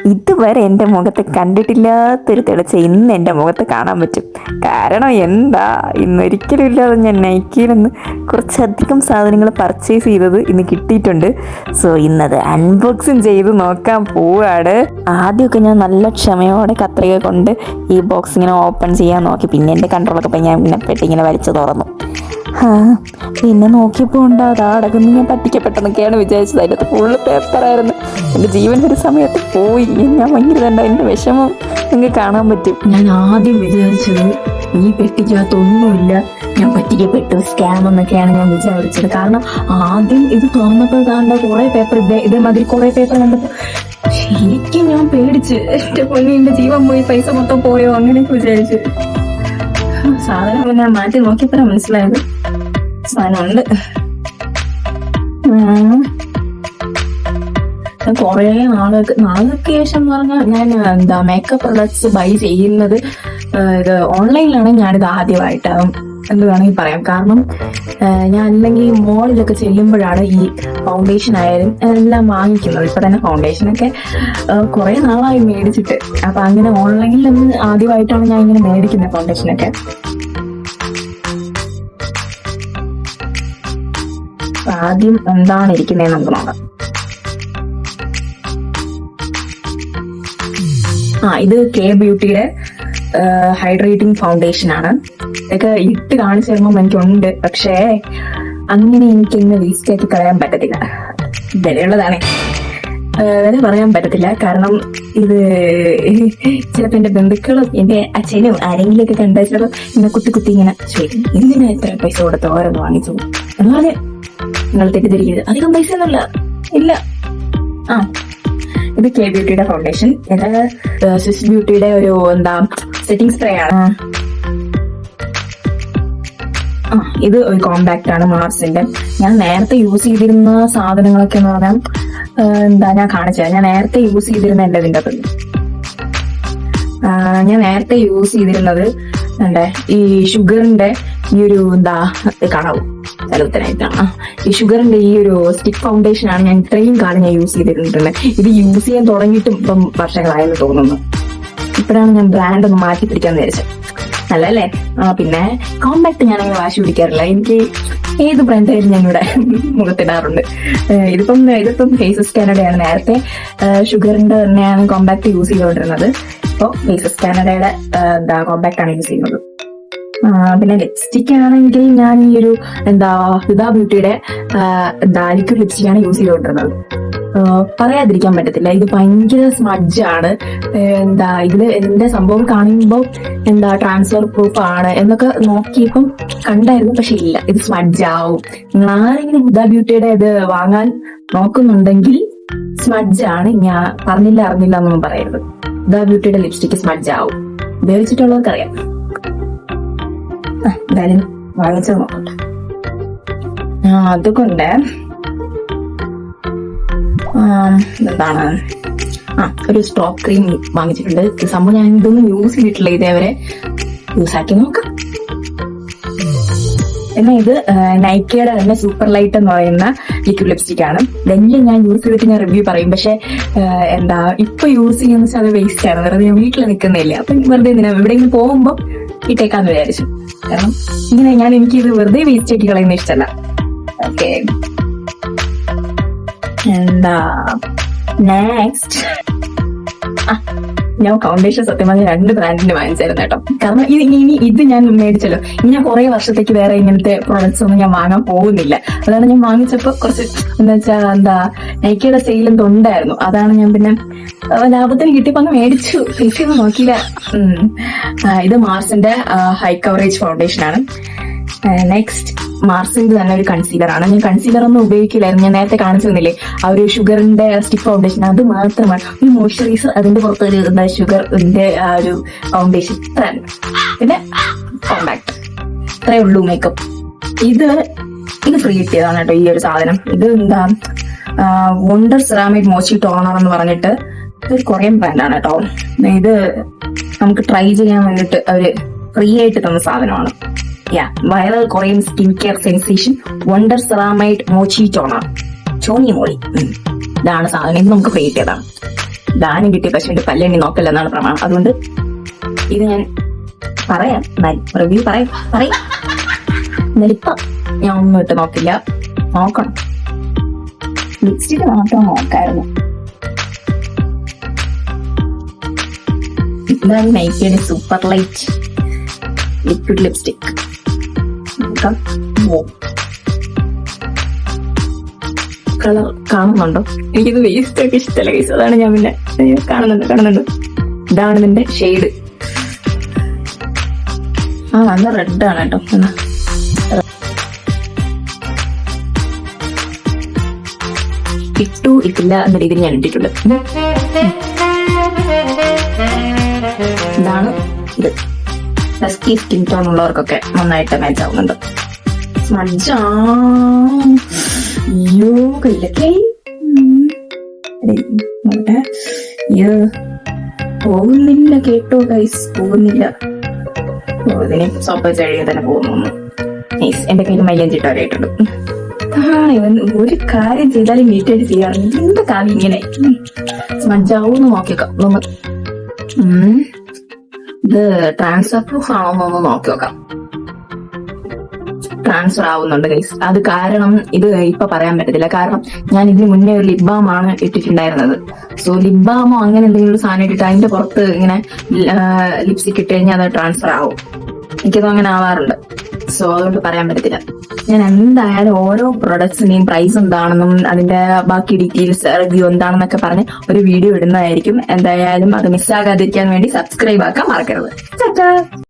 ഇതുവരെ എൻ്റെ മുഖത്ത് കണ്ടിട്ടില്ലാത്തൊരു തെളിച്ച ഇന്ന് എൻ്റെ മുഖത്ത് കാണാൻ പറ്റും. കാരണം എന്താ, ഇന്നൊരിക്കലും ഇല്ലാതെ ഞാൻ നൈക്കിയിൽ നിന്ന് കുറച്ചധികം സാധനങ്ങൾ പർച്ചേസ് ചെയ്തത് ഇന്ന് കിട്ടിയിട്ടുണ്ട്. സോ ഇന്നത് അൺബോക്സിങ് ചെയ്ത് നോക്കാൻ പോവാണ്. ആദ്യമൊക്കെ ഞാൻ നല്ല ക്ഷമയോടെ കത്രിക കൊണ്ട് ഈ ബോക്സ് ഇങ്ങനെ ഓപ്പൺ ചെയ്യാൻ നോക്കി. പിന്നെ എൻ്റെ കൺട്രോളൊക്കെ പോയി ഞാൻ പിന്നെ പെട്ടി ഇങ്ങനെ വലിച്ചു തുറന്നു. പിന്നെ നോക്കിയപ്പോൾ ഉണ്ട് അതാ അടക്കം ഞാൻ പറ്റിക്കപ്പെട്ടെന്നൊക്കെയാണ് വിചാരിച്ചത്. അതിനകത്ത് ഫുള്ള് പേപ്പറായിരുന്നു. എൻ്റെ ജീവൻ ഒരു സമയത്ത് പോയി. ഞാൻ ഭയങ്കര കണ്ട എൻ്റെ വിഷമം നിങ്ങൾക്ക് കാണാൻ പറ്റും. ഞാൻ ആദ്യം വിചാരിച്ചത് ഈ പെട്ടിക്കകത്തൊന്നുമില്ല, ഞാൻ പറ്റിക്കപ്പെട്ടു, സ്കാം എന്നൊക്കെയാണ് ഞാൻ വിചാരിച്ചത്. കാരണം ആദ്യം ഇത് തുറന്നപ്പോൾ കാണേണ്ട കുറെ പേപ്പർ ഇതേമാതിരി കുറെ പേപ്പർ കണ്ടപ്പോൾ ശരിക്കും ഞാൻ പേടിച്ച് എൻ്റെ പൊന്നി എൻ്റെ ജീവൻ പോയി, പൈസ മൊത്തം പോയോ അങ്ങനെയൊക്കെ വിചാരിച്ചു. സാധനം പിന്നെ മാറ്റി നോക്കിയപ്പോഴാണ് മനസ്സിലായത് സാധനമുണ്ട്. കുറെ നാളുകൾക്ക് ശേഷം എന്ന് പറഞ്ഞാൽ ഞാൻ മേക്കപ്പ് പ്രൊഡക്ട്സ് ബൈ ചെയ്യുന്നത് ഇത് ഓൺലൈനിലാണ്. ഞാനിത് ആദ്യമായിട്ടാകും എന്ന് വേണമെങ്കിൽ പറയാം. കാരണം ഞാൻ അല്ലെങ്കിൽ മോളിലൊക്കെ ചെല്ലുമ്പോഴാണ് ഈ ഫൗണ്ടേഷൻ ആയാലും എല്ലാം വാങ്ങിക്കുന്നത്. ഇപ്പൊ തന്നെ ഫൗണ്ടേഷനൊക്കെ കുറെ നാളായി മേടിച്ചിട്ട്. അപ്പൊ അങ്ങനെ ഓൺലൈനിൽ നിന്ന് ആദ്യമായിട്ടാണ് ഞാൻ ഇങ്ങനെ മേടിക്കുന്നത് ഫൗണ്ടേഷനൊക്കെ. ആദ്യം എന്താണ് ഇരിക്കുന്നത് നമുക്ക് നോക്കാം. ഇത് കെ ബ്യൂട്ടിയുടെ ഹൈഡ്രേറ്റിംഗ് ഫൗണ്ടേഷൻ ആണ്. ഇതൊക്കെ ഇട്ട് കാണിച്ചു തരുമ്പോൾ എനിക്കുണ്ട്, പക്ഷേ അങ്ങനെ എനിക്ക് ഇന്ന് വേസ്റ്റ് ആക്കി കളയാൻ പറ്റത്തില്ല. വിലയുള്ളതാണ്, വില പറയാൻ പറ്റത്തില്ല. കാരണം ഇത് ചിലപ്പോ എന്റെ ബന്ധുക്കളും എന്റെ അച്ഛനും ആരെങ്കിലും ഒക്കെ കണ്ടാൽ ഇങ്ങനെ കുത്തി ഇങ്ങനെ ചോദിക്കും, എന്തിനാ എത്ര പൈസ കൊടുത്ത് ഓരോന്ന് വാങ്ങിച്ചു. അതുപോലെ നിങ്ങൾ തെറ്റിദ്ധരിക്കരുത്, അധികം പൈസ ഒന്നുമില്ല, ഇല്ല. ഇത് കെ ബ്യൂട്ടിയുടെ ഫൗണ്ടേഷൻ. ഇത് സ്വിസ് ബ്യൂട്ടിയുടെ ഒരു സെറ്റിംഗ് സ്പ്രേ ആണ്. ഇത് ഒരു കോമ്പാക്ട് ആണ് മാർസിന്റെ. ഞാൻ നേരത്തെ യൂസ് ചെയ്തിരുന്ന സാധനങ്ങളൊക്കെ എന്ന് പറഞ്ഞാൽ ഞാൻ കാണിച്ചത്. ഞാൻ നേരത്തെ യൂസ് ചെയ്തിരുന്ന എന്റെ ഇതിൻ്റെ അകത്ത് ഞാൻ നേരത്തെ യൂസ് ചെയ്തിരുന്നത് ഈ ഷുഗറിന്റെ ഈ ഒരു കാണാവൂ സ്ഥലത്തിനായിട്ടാണ്. ഈ ഷുഗറിന്റെ ഈ ഒരു സ്റ്റിക്ക് ഫൗണ്ടേഷൻ ആണ് ഞാൻ ഇത്രയും കാലം ഞാൻ യൂസ് ചെയ്തിരുന്നിട്ടുണ്ട്. ഇത് യൂസ് ചെയ്യാൻ തുടങ്ങിയിട്ടും ഇപ്പം വർഷങ്ങളായെന്ന് തോന്നുന്നു. ഇപ്പോഴാണ് ഞാൻ ബ്രാൻഡ് ഒന്ന് മാറ്റി പിടിക്കാൻ വിചാരിച്ചത്. നല്ലല്ലേ? പിന്നെ കോമ്പാക്ട് ഞാനങ്ങനെ വാശി പിടിക്കാറില്ല. എനിക്ക് ഏത് ബ്രാൻഡായാലും ഞാനിവിടെ മുഖത്തിടാറുണ്ട്. ഇതിപ്പം ഫേസസ് കാനഡയാണ്. നേരത്തെ ഷുഗറിന്റെ തന്നെയാണ് കോമ്പാക്ട് യൂസ് ചെയ്തുകൊണ്ടിരുന്നത്. ഇപ്പോൾ ഫേസസ് കാനഡയുടെ കോമ്പാക്ട് ആണ് യൂസ് ചെയ്യുന്നത്. പിന്നെ ലിപ്സ്റ്റിക് ആണെങ്കിൽ ഞാൻ ഈ ഒരു ഹുദ ബ്യൂട്ടിയുടെ ലിക്വിഡ് ലിപ്സ്റ്റിക് ആണ് യൂസ് ചെയ്തുകൊണ്ടിരുന്നത്. പറയാതിരിക്കാൻ പറ്റത്തില്ല, ഇത് ഭയങ്കര സ്മഡ്ജാണ്. ഇതില് എന്റെ സംഭവം കാണുമ്പോൾ ട്രാൻസ്ഫർ പ്രൂഫ് ആണ് എന്നൊക്കെ നോക്കിയപ്പം കണ്ടായിരുന്നു. പക്ഷെ ഇല്ല, ഇത് സ്മഡ്ജ് ആവും. നിങ്ങൾ ആരെങ്കിലും ഹുദ ബ്യൂട്ടിയുടെ ഇത് വാങ്ങാൻ നോക്കുന്നുണ്ടെങ്കിൽ സ്മഡ്ജ് ആണ്. ഞാൻ അറിഞ്ഞില്ല എന്നൊന്നും പറയരുത്. ഹുദ ബ്യൂട്ടിയുടെ ലിപ്സ്റ്റിക് സ്മഡ്ജ് ആവും. ഉപയോഗിച്ചിട്ടുള്ളവർക്കറിയാം. എന്തായാലും വാങ്ങിച്ചു നോക്കട്ടെ. അതുകൊണ്ട് എന്താണ് ഒരു സ്റ്റോപ്പ് ക്രീം വാങ്ങിച്ചിട്ടുണ്ട്. ഈ സംഭവം ഞാൻ ഇതൊന്നും യൂസ് ചെയ്തിട്ടില്ല, ഇതേവരെ യൂസ് ആക്കി നോക്കാം. എന്നാൽ ഇത് നൈക്കയുടെ തന്നെ സൂപ്പർ ലൈറ്റ് എന്ന് പറയുന്ന ലിക്വിഡ് ലിപ്സ്റ്റിക് ആണ്. ഇതെല്ലാം ഞാൻ യൂസ് ചെയ്തിട്ട് ഞാൻ റിവ്യൂ പറയും. പക്ഷെ ഇപ്പൊ യൂസ് ചെയ്യുന്ന വെച്ചാൽ അത് വേസ്റ്റ് ആണ്. വെറുതെ ഞാൻ വീട്ടിൽ നിൽക്കുന്നില്ല, അപ്പൊ വെറുതെ എവിടെയെങ്കിലും പോകുമ്പോൾ ഇട്ടേക്കാന്ന് വിചാരിച്ചു. കാരണം ഇങ്ങനെ എനിക്കിത് വെറുതെ വേസ്റ്റ് ആക്കി കളയുന്ന ഇഷ്ടമല്ല. ഓക്കെ, നെക്സ്റ്റ് ഞാൻ ഫൗണ്ടേഷൻ സത്യം പറഞ്ഞ 2 ബ്രാൻഡിന്റെ വാങ്ങിച്ചായിരുന്നു കേട്ടോ. കാരണം ഇത് ഞാൻ മേടിച്ചല്ലോ. ഇനി ഞാൻ കുറെ വർഷത്തേക്ക് വേറെ ഇങ്ങനത്തെ പ്രോഡക്ട്സ് ഒന്നും ഞാൻ വാങ്ങാൻ പോകുന്നില്ല. അതാണ് ഞാൻ വാങ്ങിച്ചപ്പോ കുറച്ച് നൈക്കയുടെ സെയിൽ ഉണ്ടായിരുന്നു. അതാണ് ഞാൻ പിന്നെ ലാഭത്തിന് കിട്ടിയപ്പോ അങ്ങ് മേടിച്ചു. പൈസ ഒന്നും നോക്കിയില്ല. ഇത് മാർസിന്റെ ഹൈ കവറേജ് ഫൗണ്ടേഷൻ ആണ്. നെക്സ്റ്റ് മാർസിന്റെ തന്നെ ഒരു കൺസീലർ ആണ്. ഞാൻ കൺസീലർ ഒന്നും ഉപയോഗിക്കില്ലായിരുന്നു. ഞാൻ നേരത്തെ കാണിച്ചു തന്നില്ലേ ആ ഒരു ഷുഗറിന്റെ സ്റ്റിക്ക് ഫൗണ്ടേഷൻ, അത് മാത്രമാണ്. ഒരു മോയ്സ്ചറൈസർ, അതിന്റെ പുറത്തൊരു ഷുഗറിന്റെ ആ ഒരു ഫൗണ്ടേഷൻ, പിന്നെ കോമ്പാക്ട്, ഇത്രേ ഉള്ളൂ മേക്കപ്പ്. ഇത് ഫ്രീ കിട്ടിയതാണ് കേട്ടോ ഈ ഒരു സാധനം. ഇത് വണ്ടർ സെറാമിക് മോച്ചി ടോണർ എന്ന് പറഞ്ഞിട്ട് ഒരു കൊറിയൻ ബ്രാൻഡാണ് കേട്ടോ. ഇത് നമുക്ക് ട്രൈ ചെയ്യാൻ വേണ്ടിട്ട് അവര് ഫ്രീ ആയിട്ട് തന്ന സാധനമാണ്. Viral Korean skin care sensation wonder ceramide mochi toner, Tony Moly. ഇതാണ് സാധനം. ഇത് നമുക്ക് ഫ്രീ കിട്ടിയതാണ്. ദാനം കിട്ടിയ പശുവിന്റെ പല്ലെണ്ണി നോക്കല്ല എന്നാണ് പ്രമാണം. അതുകൊണ്ട് ഇത് ഞാൻ പറയാം, റിവ്യൂ പറയാം. എന്നാലും ഇപ്പൊ ഞാൻ ഒന്നും ഇട്ട് നോക്കില്ല, നോക്കണം. ലിപ്സ്റ്റിക് മാത്രം നോക്കായിരുന്നു. ഇതാണ് നൈക്കയുടെ super light liquid lipstick. Colour കാണുന്നുണ്ടോ? എനിക്കിത് വേസ്റ്റ് ഒക്കെ ഇഷ്ടമല്ല ഗൈസ്, അതാണ് ഞാൻ പിന്നെ കാണുന്നുണ്ട്. ഇതാണ് ഇതിന്റെ ഷെയ്ഡ്. നല്ല റെഡ് ആണ് കേട്ടോ. ഇട്ടില്ല എന്ന രീതിയിൽ ഞാൻ ഇട്ടിട്ടുണ്ട്. ഇതാണ് ഇത്. ഡസ്കി സ്കിൻ ടോൺ ഉള്ളവർക്കൊക്കെ നന്നായിട്ട് മാച്ച് ആവുന്നുണ്ട്. അയ്യോ കയ്യിലൊക്കെ പോകുന്നില്ല കേട്ടോ ഗൈസ്, പോകുന്നില്ല. ഇതിനെ സോപ്പ് കഴിയാൻ തന്നെ പോകുന്നു. എന്റെ കയ്യിൽ മൈലേജ് ഇട്ടാറായിട്ടുണ്ട്. ഇവൻ ഒരു കാര്യം ചെയ്താലും നീറ്റായിട്ട് ചെയ്യാറില്ല. എന്താ കാര്യം ഇങ്ങനെ മജ്ജാവൂന്ന് നോക്കിയേക്കാം നമ്മൾ. ഇത് ട്രാൻസ്ഫർ പ്രൂഫ് ആവുന്നൊന്ന് നോക്കി നോക്കാം. ട്രാൻസ്ഫർ ആവുന്നുണ്ട് ഗൈസ്. അത് കാരണം ഇത് ഇപ്പൊ പറയാൻ പറ്റത്തില്ല, കാരണം ഞാൻ ഇതിന് മുന്നേ ഒരു ലിപ് ബാം ആണ് ഇട്ടിട്ടുണ്ടായിരുന്നത്. സോ ലിപ് ബാമോ അങ്ങനെ എന്തെങ്കിലും ഒരു സാധനം ഇട്ടിട്ട് അതിന്റെ പുറത്ത് ഇങ്ങനെ ലിപ്സ്റ്റിക് ഇട്ട് കഴിഞ്ഞാൽ അത് ട്രാൻസ്ഫർ ആവും. എനിക്കത് അങ്ങനെ ആവാറുണ്ട്. സോ അതുകൊണ്ട് പറയാൻ പറ്റത്തില്ല. ഞാൻ എന്തായാലും ഓരോ പ്രൊഡക്ട്സിന്റെയും പ്രൈസ് എന്താണെന്നും അതിന്റെ ബാക്കി ഡീറ്റെയിൽസ് റിവ്യൂ എന്താണെന്നൊക്കെ പറഞ്ഞ് ഒരു വീഡിയോ ഇടുന്നതായിരിക്കും. എന്തായാലും അത് മിസ്സാകാതിരിക്കാൻ വേണ്ടി സബ്സ്ക്രൈബ് ആക്കാൻ മറക്കരുത്.